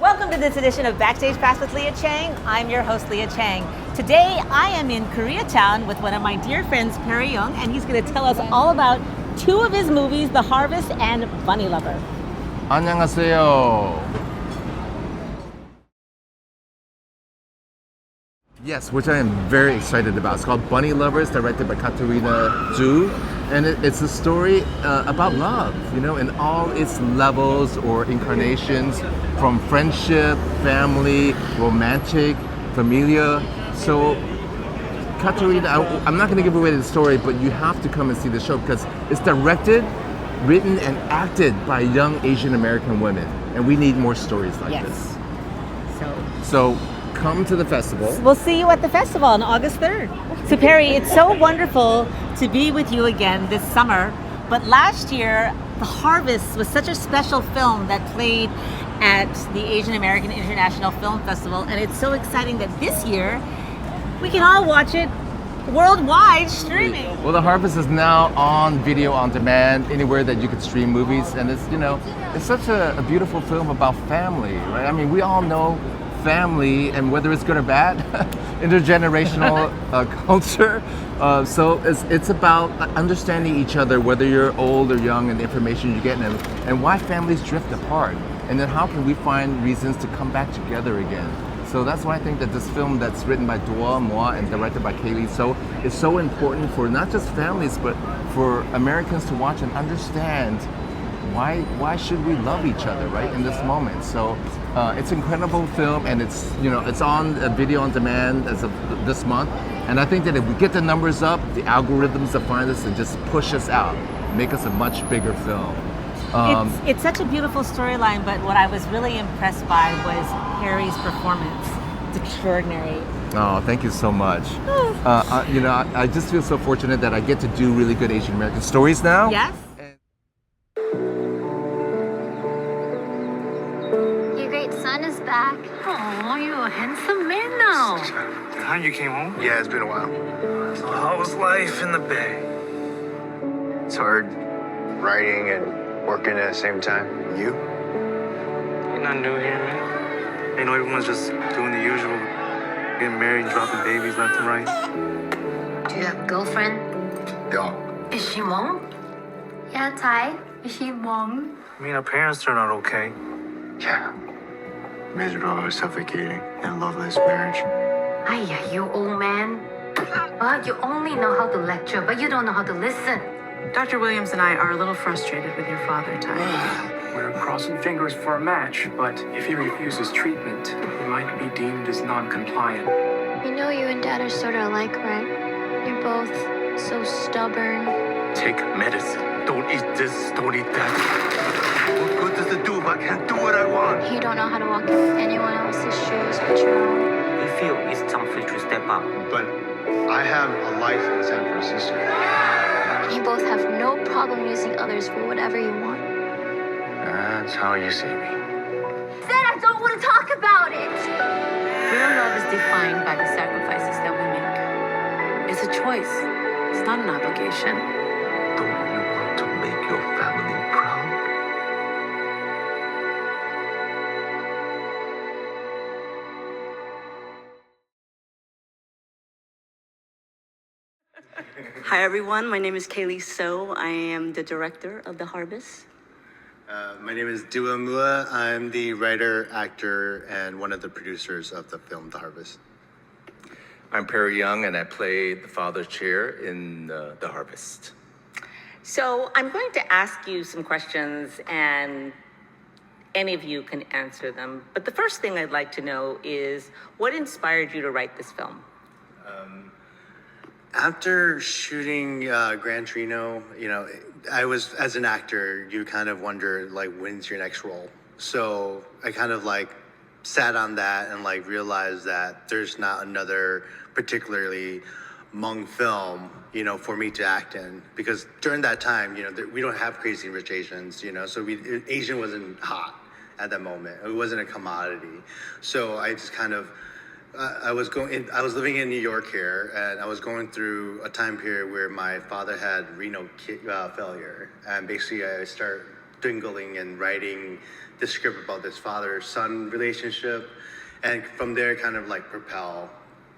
Welcome to this edition of Backstage Pass with Lia Chang. I'm your host, Lia Chang. Today, I am in Koreatown with one of my dear friends, Perry Young, and he's going to tell us all about two of his movies, The Harvest and Bunnylovr. 안녕하세요. Yes, which I am very excited about. It's called Bunnylovr. It's directed by Katarina, and it's a story about love, you know, in all its levels or incarnations, from friendship, family, romantic, familia. So, Katarina, I'm not going to give away the story, but you have to come and see the show because it's directed, written, and acted by young Asian American women, and we need more stories like this. So come to the festival. We'll see you at the festival on August 3rd. So Perry, it's so wonderful to be with you again this summer. But last year, The Harvest was such a special film that played at the Asian American International Film Festival. And it's so exciting that this year, we can all watch it worldwide streaming. Well, The Harvest is now on video on demand, anywhere that you could stream movies. And it's, you know, it's such a beautiful film about family, right? I mean, we all know family, and whether it's good or bad, intergenerational culture. So it's about understanding each other, whether you're old or young, and the information you get, and why families drift apart. And then how can we find reasons to come back together again? So that's why I think that this film that's written by Doua, Moua, and directed by Caylee is so important for not just families, but for Americans to watch and understand why should we love each other, right, in this moment. So it's an incredible film, and it's, you know, it's on video on demand as of this month. And I think that if we get the numbers up, the algorithms will find us and just push us out, make us a much bigger film. It's such a beautiful storyline, but what I was really impressed by was Harry's performance. It's extraordinary. Oh, thank you so much. You know, I just feel so fortunate that I get to do really good Asian American stories now. Yes. Is back. Oh, you're a handsome man now. How you came home? Yeah, it's been a while. So how was life in the Bay? It's hard writing and working at the same time. You? Ain't nothing new here, man. You know, everyone's just doing the usual. Getting married and dropping babies left and right. Do you have a girlfriend? Yeah. Is she Hmong? Yeah, Ty. Is she Hmong? I mean, our parents turned out okay. Yeah. Miserable, suffocating, and loveless marriage. Ay, you old man. But you only know how to lecture, but you don't know how to listen. Dr. Williams and I are a little frustrated with your father, Ty. We're crossing fingers for a match, but if he refuses treatment, he might be deemed as non-compliant. You know you and Dad are sort of alike, right? You're both so stubborn. Take medicine. Don't eat this, don't eat that. What good does it do if I can't do what I want? You don't know how to walk in anyone else's shoes but your own. We feel it's time for you to step up. But I have a life in San Francisco. And you both have no problem using others for whatever you want. That's how you see me. Said I don't want to talk about it! Real love is defined by the sacrifices that we make. It's a choice. It's not an obligation. Don't you want to make your family proud? Hi everyone, my name is Caylee. I am the director of The Harvest. My name is Doua Moua. I'm the writer, actor, and one of the producers of the film The Harvest. I'm Perry Young, and I play the father's chair in The Harvest. So I'm going to ask you some questions, and any of you can answer them. But the first thing I'd like to know is, what inspired you to write this film? After shooting Gran Torino, you know, I was, as an actor, you kind of wonder, like, when's your next role? So I kind of, like, sat on that and, like, realized that there's not another particularly Hmong film, you know, for me to act in. Because during that time, you know, we don't have Crazy Rich Asians, you know, so Asian wasn't hot at that moment. It wasn't a commodity. So I just kind of, I was living in New York here, and I was going through a time period where my father had renal failure, and basically I started dwindling and writing the script about this father-son relationship, and from there kind of like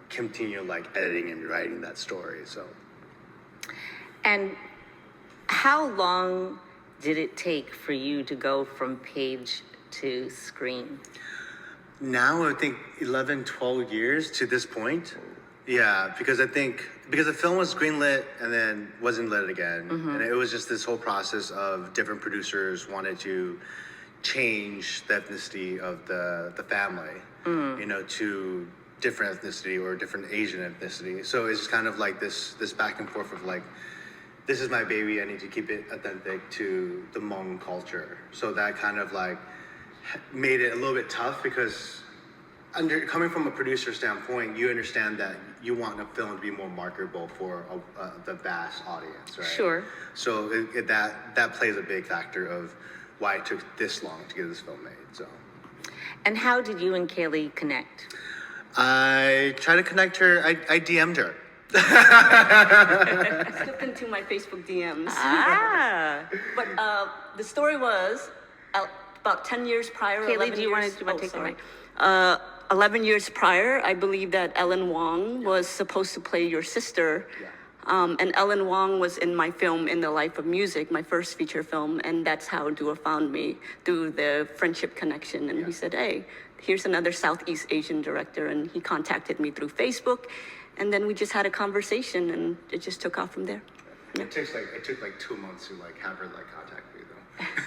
continue like editing and writing that story. So. And how long did it take for you to go from page to screen? Now I think 11, 12 years to this point. Yeah, because the film was greenlit and then wasn't lit again. And it was just this whole process of different producers wanted to change the ethnicity of the family, to different ethnicity or different Asian ethnicity. So it's just kind of like this back and forth of like, this is my baby, I need to keep it authentic to the Hmong culture. So that kind of like made it a little bit tough because coming from a producer standpoint, you understand that you want a film to be more marketable for the vast audience, right? Sure. So that plays a big factor of why it took this long to get this film made. So. And how did you and Caylee connect? I tried to connect her. I DM'd her. I slipped into my Facebook DMs. But the story was about 10 years prior. Caylee, do you want to take the mic? 11 years prior, I believe that Ellen Wong was supposed to play your sister. And Ellen Wong was in my film In the Life of Music, my first feature film, and that's how Doua found me, through the friendship connection. And he said, hey, here's another Southeast Asian director, and he contacted me through Facebook, and then we just had a conversation, and it just took off from there. Yeah. It took like 2 months to like have her like contact me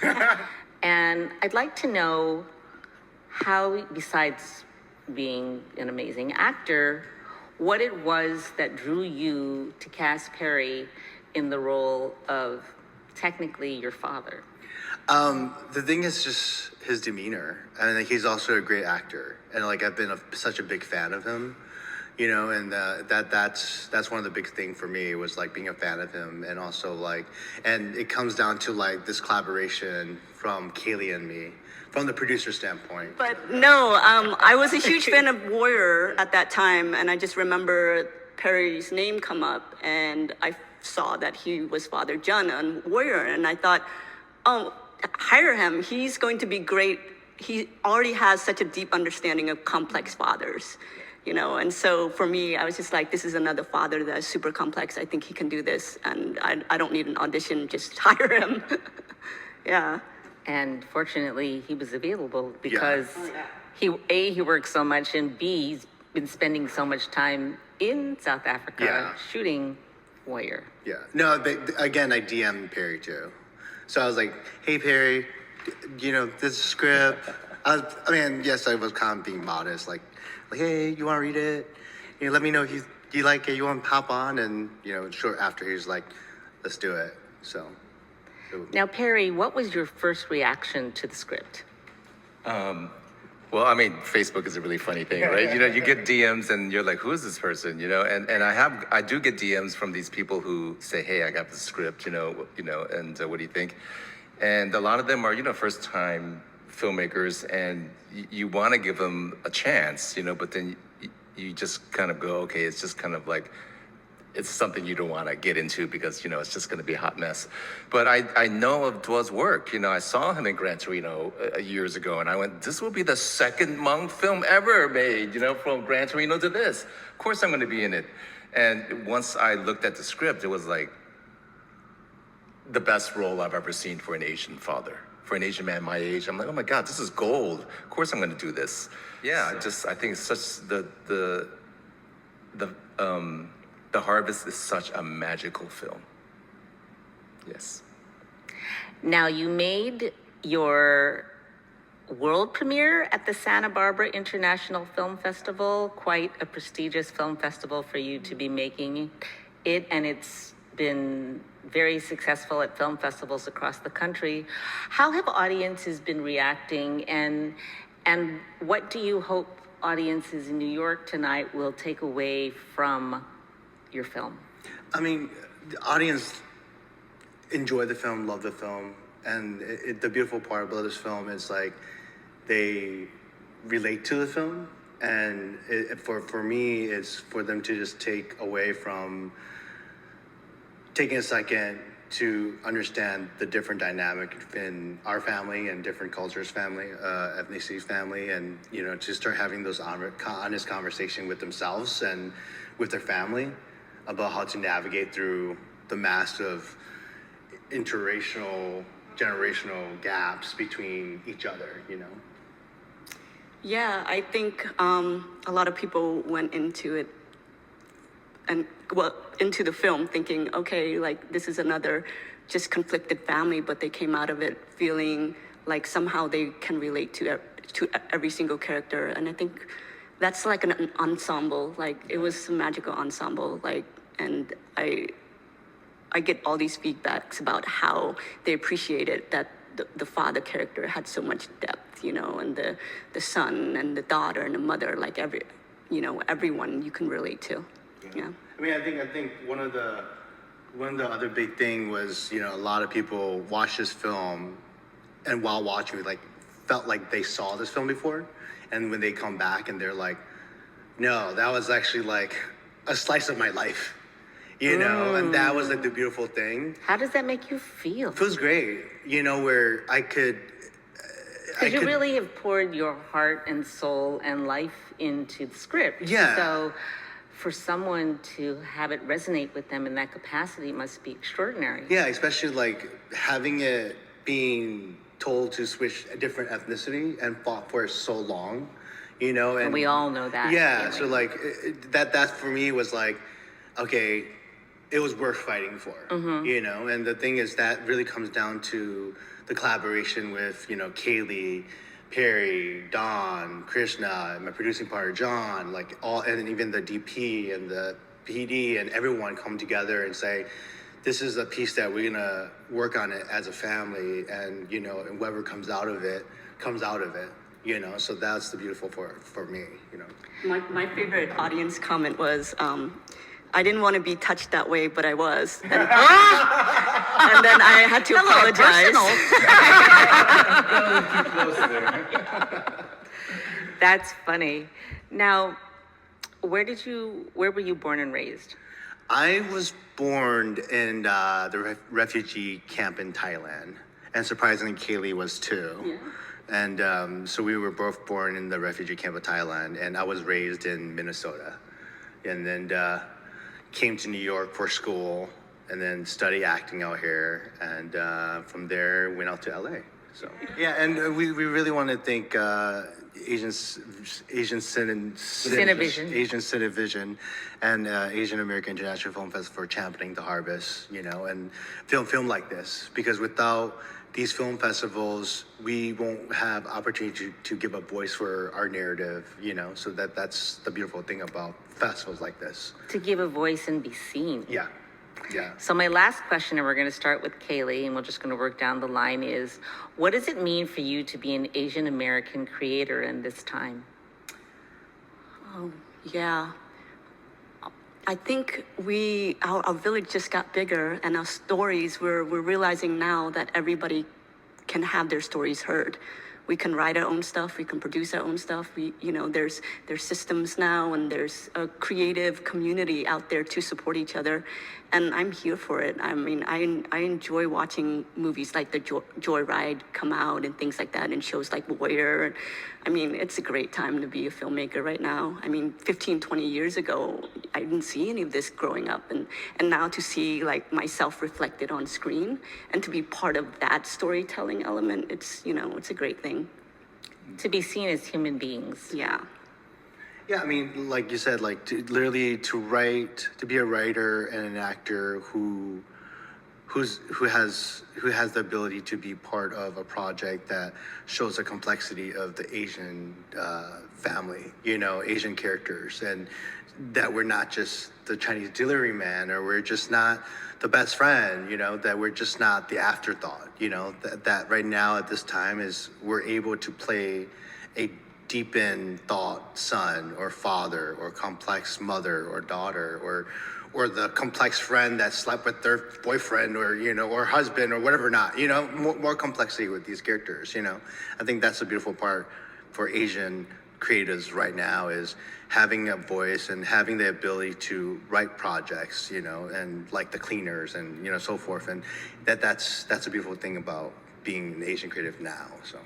though. And I'd like to know how, besides being an amazing actor, what it was that drew you to cast Perry in the role of technically your father. The thing is just his demeanor, and like, he's also a great actor, and like I've been such a big fan of him, and that's one of the big things for me was like being a fan of him, and also like, and it comes down to like this collaboration from Caylee and me, from the producer standpoint. But no, I was a huge fan of Warrior at that time, and I just remember Perry's name come up, and I saw that he was Father John on Warrior, and I thought, oh, hire him. He's going to be great. He already has such a deep understanding of complex fathers, and so for me, I was just like, this is another father that's super complex. I think he can do this, and I don't need an audition, just hire him. Yeah. And fortunately, he was available because he works so much, and B, he's been spending so much time in South Africa shooting Warrior. Yeah. No, but again, I DM'd Perry too. So I was like, hey, Perry, this script. Yes, I was kind of being modest. Like, hey, you want to read it? Let me know if you like it. You want to hop on? And, short after, he's like, let's do it. So. Now, Perry, what was your first reaction to the script? Well, Facebook is a really funny thing, right? You get DMs and you're like, who is this person? And I do get DMs from these people who say, hey, I got the script, and what do you think? And a lot of them are, first time filmmakers, and you want to give them a chance, but then you just kind of go, okay, it's just kind of like, it's something you don't want to get into because, it's just going to be a hot mess. But I know of Doua's work. I saw him in Gran Torino years ago, and I went, this will be the second Hmong film ever made, from Gran Torino to this. Of course I'm going to be in it. And once I looked at the script, it was like the best role I've ever seen for an Asian father. For an Asian man my age, I'm like, oh my God, this is gold. Of course I'm going to do this. Yeah, I think it's such The Harvest is such a magical film. Yes. Now, you made your world premiere at the Santa Barbara International Film Festival, quite a prestigious film festival for you to be making it, and it's been very successful at film festivals across the country. How have audiences been reacting, and what do you hope audiences in New York tonight will take away from your film? The audience enjoy the film, love the film, and the beautiful part about this film is like they relate to the film, and for me, it's for them to just take away from taking a second to understand the different dynamic in our family and different cultures family, ethnicities family, and to start having those honest conversation with themselves and with their family about how to navigate through the massive interracial, generational gaps between each other, Yeah, I think a lot of people went into it into the film thinking, okay, like this is another just conflicted family, but they came out of it feeling like somehow they can relate to every single character. And I think that's like an ensemble, like it was a magical ensemble, like, and I get all these feedbacks about how they appreciated that the father character had so much depth, and the son and the daughter and the mother, like everyone you can relate to. Yeah. I mean, I think one of the other big thing was, a lot of people watch this film, and while watching it, like, felt like they saw this film before, and when they come back and they're like, no, that was actually like a slice of my life, and that was like the beautiful thing. How does that make you feel? It feels great, where I could. Because you really have poured your heart and soul and life into the script. Yeah. So for someone to have it resonate with them in that capacity must be extraordinary. Yeah, especially like having it being told to switch a different ethnicity and fought for it so long, and we all know that. Yeah, feeling. so like that for me was like, okay, it was worth fighting for, and the thing is that really comes down to the collaboration with, Caylee, Perry, Don, Krishna, and my producing partner, John, like all, and even the DP and the PD and everyone come together and say, this is a piece that we're gonna work on it as a family, and, and whoever comes out of it, so that's the beautiful for me, My favorite audience comment was, I didn't want to be touched that way, but I was. And, and then I had to apologize. That's funny. Now, where were you born and raised? I was born in the refugee camp in Thailand, and surprisingly, Caylee was too. Yeah. And so we were both born in the refugee camp of Thailand, and I was raised in Minnesota, and then came to New York for school, and then studied acting out here, and from there went out to LA. So yeah, and we really want to thank Asian Cinevision and Asian American International Film Festival for championing the harvest, and film like this, because without these film festivals, we won't have opportunity to give a voice for our narrative, so that's the beautiful thing about festivals like this. To give a voice and be seen. Yeah. So my last question, and we're going to start with Caylee, and we're just going to work down the line, is what does it mean for you to be an Asian American creator in this time? Oh, yeah. I think our village just got bigger, and our stories, we're realizing now that everybody can have their stories heard. We can write our own stuff, we can produce our own stuff. There's systems now, and there's a creative community out there to support each other, and I'm here for it. I mean, I enjoy watching movies like The Joyride come out and things like that, and shows like Warrior. I mean, it's a great time to be a filmmaker right now. I mean, 15, 20 years ago, I didn't see any of this growing up, and now to see like myself reflected on screen and to be part of that storytelling element, it's a great thing. To be seen as human beings. Yeah. Yeah, I mean, like you said, like to be a writer and an actor who has the ability to be part of a project that shows the complexity of the Asian family, Asian characters, and that we're not just the Chinese delivery man, or we're just not the best friend, that we're just not the afterthought, that right now at this time is we're able to play a deep in thought son or father or complex mother or daughter or the complex friend that slept with their boyfriend or husband or whatever not, more complexity with these characters, I think that's a beautiful part for Asian creatives right now is having a voice and having the ability to write projects, you know, and like the cleaners and, you know, so forth. And that's a beautiful thing about being an Asian creative now. So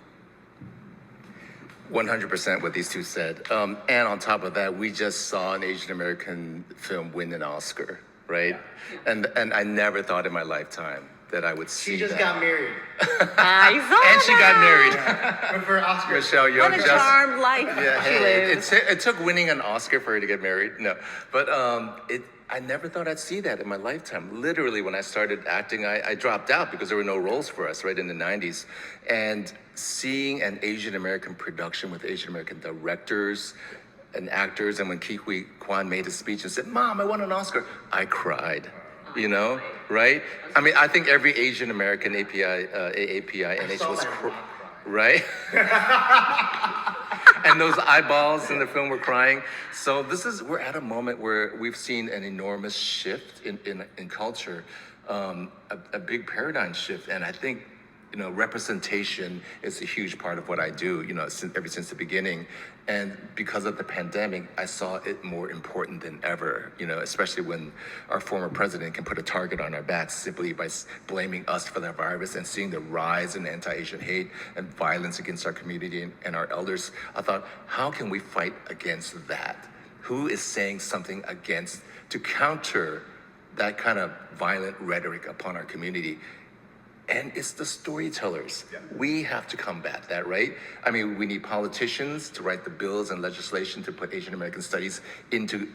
100% what these two said. And on top of that, we just saw an Asian American film win an Oscar, right? And I never thought in my lifetime that I would see she just that. got married. I saw And she got married. But for Oscar. Michelle Yeoh What a just. charmed life Yeah, she hey, lives. it took winning an Oscar for her to get married. No, but I never thought I'd see that in my lifetime. Literally, when I started acting, I dropped out because there were no roles for us, right, in the 90s. And seeing an Asian American production with Asian American directors and actors, and when Ke Huy Quan made his speech and said, "Mom, I won an Oscar," I cried. You know, right? I mean, I think every Asian American AAPI NH was, right? And those eyeballs in the film were crying. So we're at a moment where we've seen an enormous shift in culture, a big paradigm shift. And I think, you know, representation is a huge part of what I do, you know, ever since the beginning. And because of the pandemic, I saw it more important than ever, you know, especially when our former president can put a target on our backs simply by blaming us for the virus, and seeing the rise in anti-Asian hate and violence against our community and our elders. I thought, how can we fight against that? Who is saying something to counter that kind of violent rhetoric upon our community? And it's the storytellers. Yeah. We have to combat that, right? I mean, we need politicians to write the bills and legislation to put Asian American studies into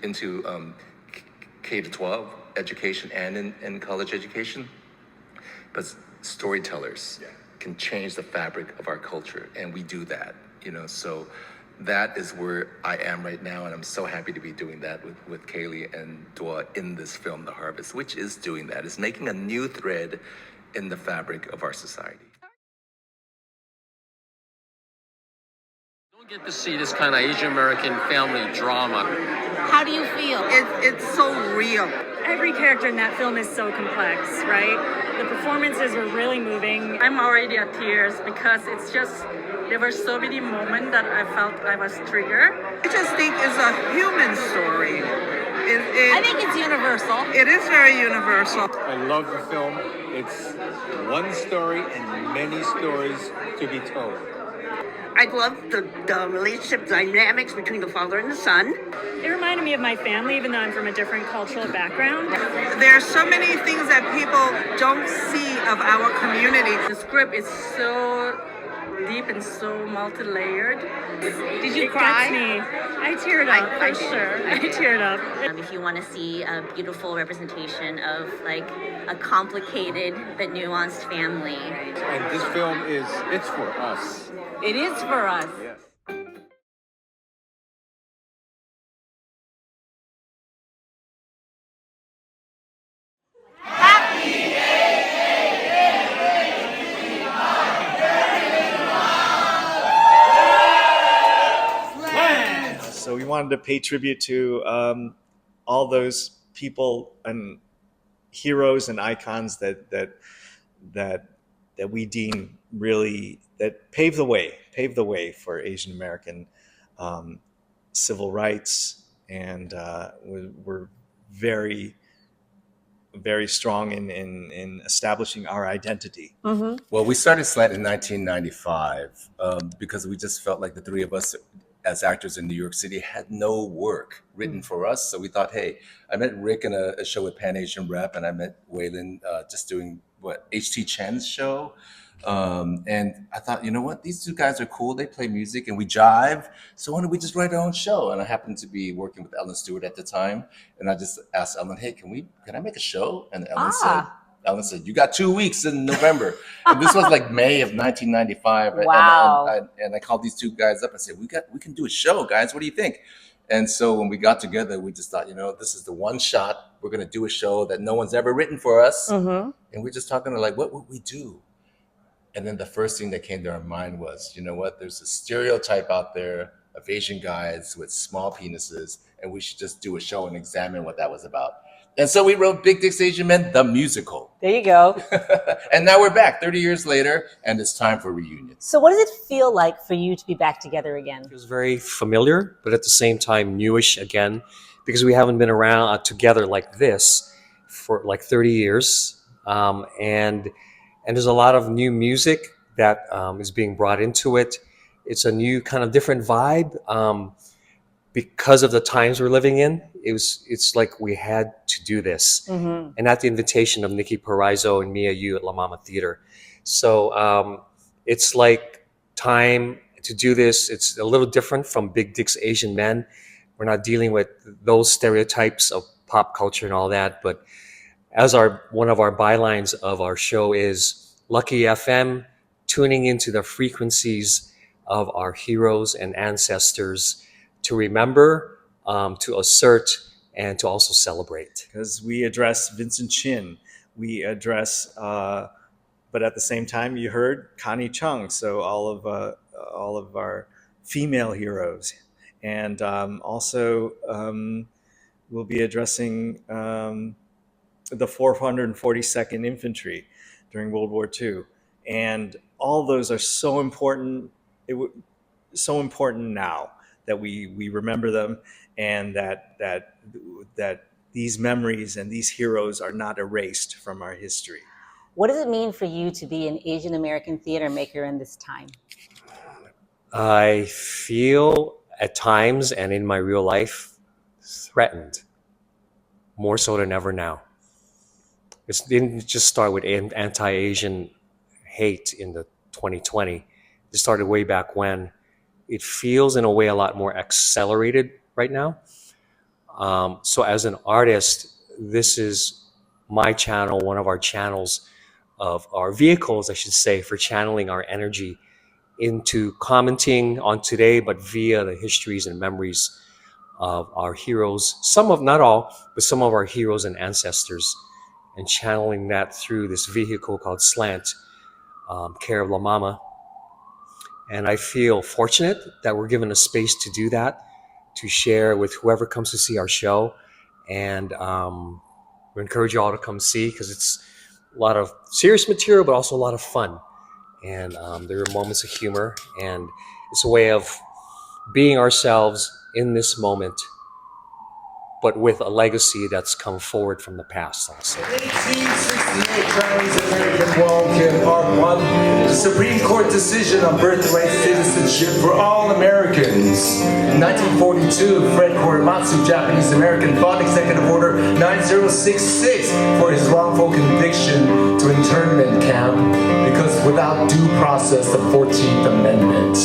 K-12 education and in college education. But storytellers can change the fabric of our culture, and we do that, you know. So that is where I am right now, and I'm so happy to be doing that with Caylee and Doua in this film, The Harvest, which is doing that. It's making a new thread in the fabric of our society. Don't get to see this kind of Asian American family drama. How do you feel? It's so real. Every character in that film is so complex, right? The performances were really moving. I'm already at tears because there were so many moments that I felt I was triggered. I just think it's a human story. I think it's universal. It is very universal. I love the film. It's one story and many stories to be told. I love the relationship dynamics between the father and the son. It reminded me of my family, even though I'm from a different cultural background. There are so many things that people don't see of our community. The script is so deep and so multi-layered. Did you cry? Gets me. I teared up, for sure. I teared up. If you want to see a beautiful representation of like a complicated but nuanced family. And this film it's for us. It is for us. Yes. So we wanted to pay tribute to all those people and heroes and icons that we deem really that paved the way for Asian American civil rights, and were very, very strong in establishing our identity. Mm-hmm. Well, we started SLANT in 1995 because we just felt like the three of us as actors in New York City had no work written for us. So we thought, hey, I met Rick in a show with Pan Asian Rep, and I met Waylon just doing H.T. Chen's show. And I thought, you know what, these two guys are cool. They play music and we jive. So why don't we just write our own show? And I happened to be working with Ellen Stewart at the time. And I just asked Ellen, hey, can I make a show? And Ellen said, you got 2 weeks in November. And this was like May of 1995. Wow. And I called these two guys up and said, we can do a show, guys. What do you think? And so when we got together, we just thought, this is the one shot. We're going to do a show that no one's ever written for us. Mm-hmm. And we're just talking like, what would we do? And then the first thing that came to our mind was, you know what? There's a stereotype out there of Asian guys with small penises, and we should just do a show and examine what that was about. And so we wrote Big Dicks Asian Men, the musical. There you go. And now we're back 30 years later, and it's time for reunion. So what does it feel like for you to be back together again? It was very familiar, but at the same time newish again, because we haven't been around together like this for like 30 years. And there's a lot of new music that is being brought into it. It's a new kind of different vibe because of the times we're living in. It's like we had to do this, and at the invitation of Nikki Paraiso and Mia Yu at La Mama Theater. So it's like time to do this. It's a little different from Big Dicks Asian Men. We're not dealing with those stereotypes of pop culture and all that, but as one of our bylines of our show is Lucky FM, tuning into the frequencies of our heroes and ancestors to remember, to assert, and to also celebrate. Because we address Vincent Chin, we address, but at the same time, you heard Connie Chung, so all of our female heroes, and also we'll be addressing the 442nd Infantry during World War II, and all those are so important. So important now that we remember them, and that these memories and these heroes are not erased from our history. What does it mean for you to be an Asian American theater maker in this time? I feel at times and in my real life threatened, more so than ever now. It didn't just start with anti-Asian hate in the 2020. It started way back when. It feels in a way a lot more accelerated right now. So as an artist, this is my channel, one of our channels of our vehicles, I should say, for channeling our energy into commenting on today, but via the histories and memories of our heroes, not all, but some of our heroes and ancestors, and channeling that through this vehicle called SLANT, care of La Mama. And I feel fortunate that we're given a space to do that, to share with whoever comes to see our show. And we encourage you all to come see, because it's a lot of serious material, but also a lot of fun. And there are moments of humor, and it's a way of being ourselves in this moment, but with a legacy that's come forward from the past, I'll say. 1868 crowns American Walk-in Part 1, the Supreme Court decision on birthright citizenship for all Americans. In 1942, Fred Korematsu, Japanese American, fought Executive Order 9066 for his wrongful conviction to internment camp because without due process, the 14th Amendment.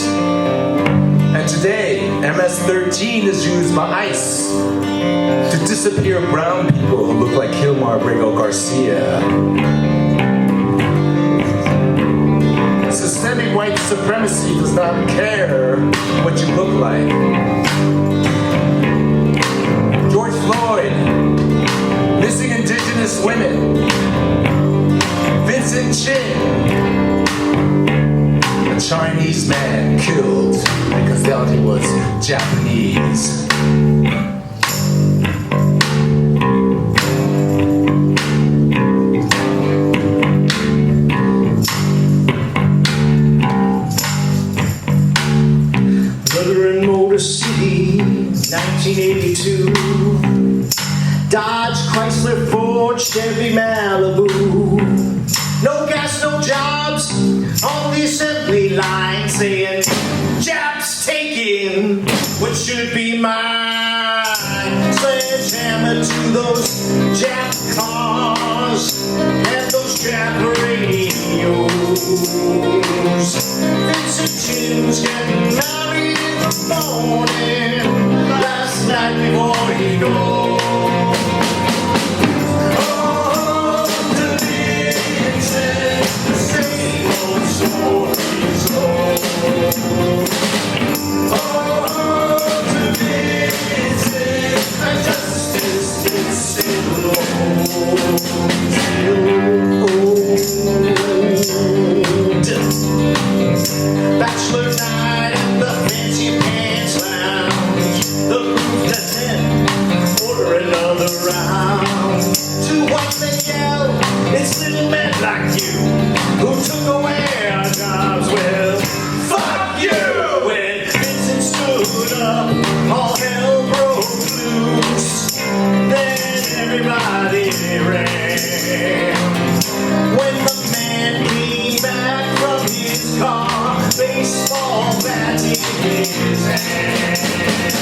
And today, MS-13 is used by ICE to disappear brown people who look like Kilmer, Regal Garcia. Systemic white supremacy does not care what you look like. George Floyd, missing indigenous women. Vincent Chin, a Chinese man killed because they thought he was Japanese. City, 1982. Dodge, Chrysler, Ford, Chevy, Malibu. No gas, no jobs on the assembly line, saying Japs taking what should be mine. Sledgehammer to those Jap cars and those Jap radios. Vincent Chin's getting married in the morning, last night before he goes. Oh, the Vincent, the same old stories old. Oh, the Vincent, the justice is still old. Bachelor night in the fancy pants lounge, the roof that's in order guitar, baseball bat in his hand.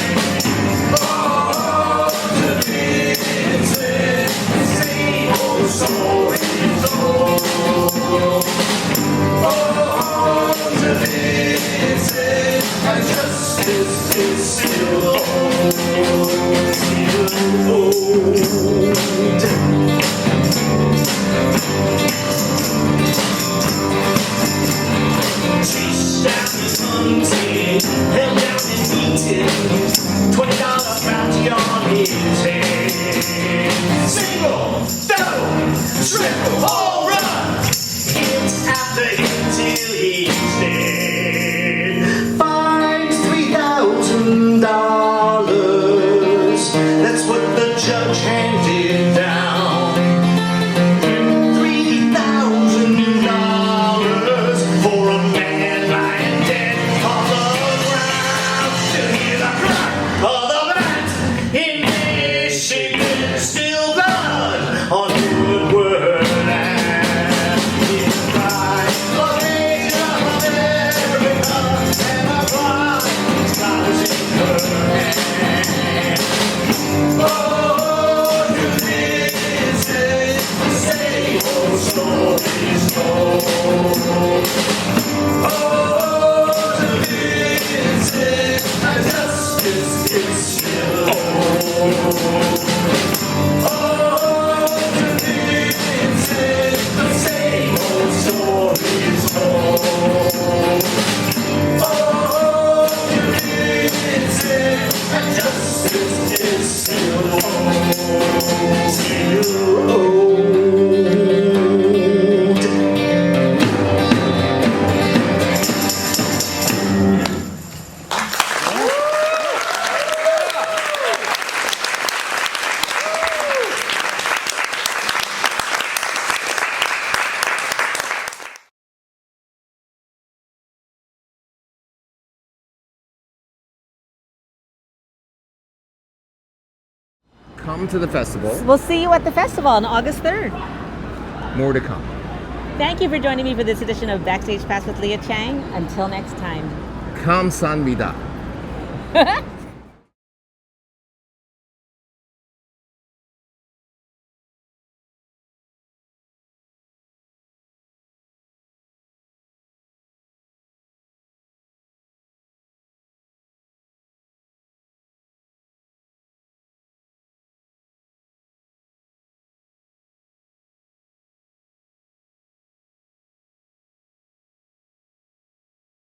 Oh, to Vincent, same old story told. Oh, to Vincent, and justice is still old, still old. Chased down and hunted, held down and beaten, $20 bounty on his head. Single, double, triple, home run, hit after hit till he's dead. Fines $3,000, that's what the judge handed down. Come to the festival. We'll see you at the festival on August 3rd. More to come. Thank you for joining me for this edition of Backstage Pass with Lia Chang. Until next time. 감사합니다.